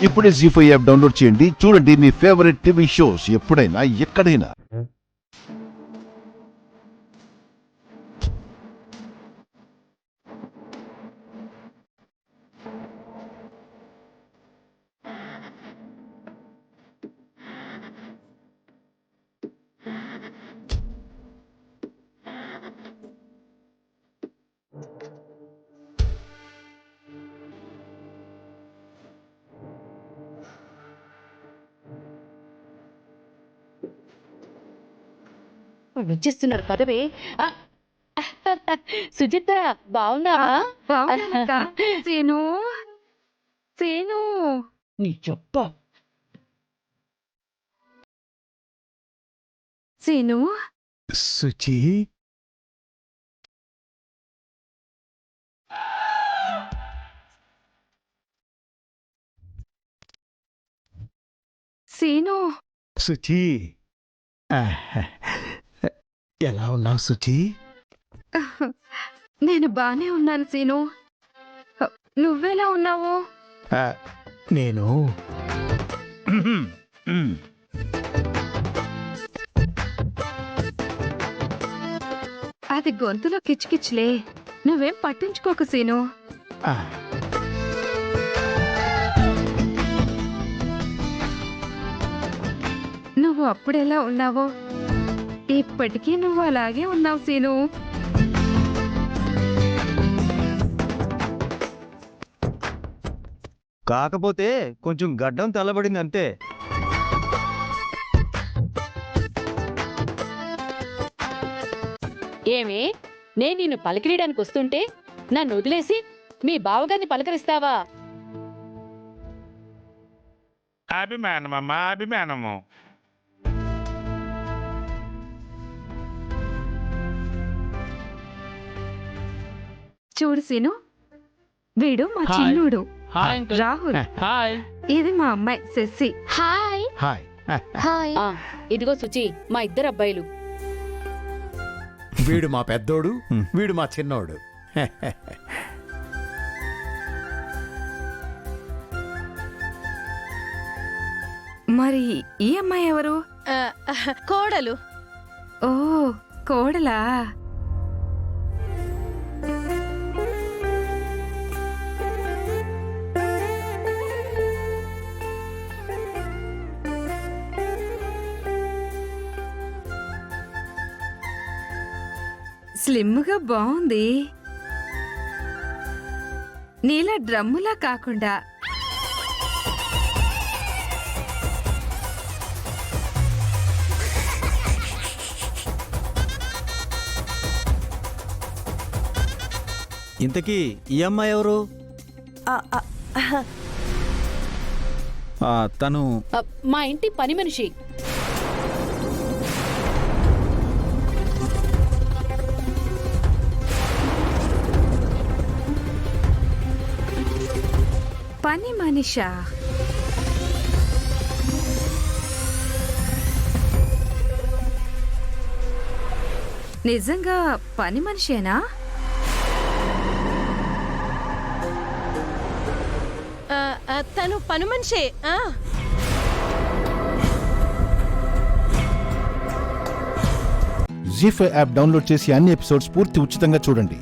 ఇప్పుడే జీ5 app download చేయండి. చూడండి మీ ఫేవరెట్ టీవీ షోస్ ఎప్పుడైనా ఎక్కడైనా. వచ్చేస్తున్నారు పదవే. సుజిత బాగున్నావా? సీను సీను నీ చెప్ప సీను సుచి సీను సుచి ఎలా ఉన్నావు సుచి? నేను బానే ఉన్నాను సీను. నువ్వెలా ఉన్నావు? నేను అది గొంతులో కిచ్కిచ్లే, నువ్వేం పట్టించుకోకు సీను. నువ్వు అప్పుడెలా ఉన్నావో ఇప్పటికీ నువ్వు అలాగే ఉన్నావు సీను. కాకపోతే కొంచెం గడ్డం తెల్లబడింది అంతే. ఏమే, నేను నిన్ను పలకరీయడానికి వస్తుంటే నన్ను వదిలేసి మీ బావగారిని పలకరిస్తావా? అభిమానమమ్మా, అభిమానము. చూడు సీను, వీడు మా చిన్నుడు హాయ్ రాహుల్. హాయ్. ఇది మా అమ్మాయి శశి. హాయ్. హాయ్. హాయ్. ఇదిగో సుచి, మా ఇద్దరు అబ్బాయిలు. వీడు మా పెద్దోడు, వీడు మా చిన్నోడు. మరి ఈ అమ్మాయి ఎవరు? కోడలు. ఓ, కోడలా? స్లిమ్గా బాగుంది. నీలా డ్రమ్ములా కాకుండా ఇంతకీ ఈ అమ్మాయి ఎవరు? తను మా ఇంటి పని మనిషి. పని మనిషా? నిజంగా పని మనిషేనా? తను పని మనిషే. జీ5 యాప్ డౌన్లోడ్ చేసి అన్ని ఎపిసోడ్స్ పూర్తి ఉచితంగా చూడండి.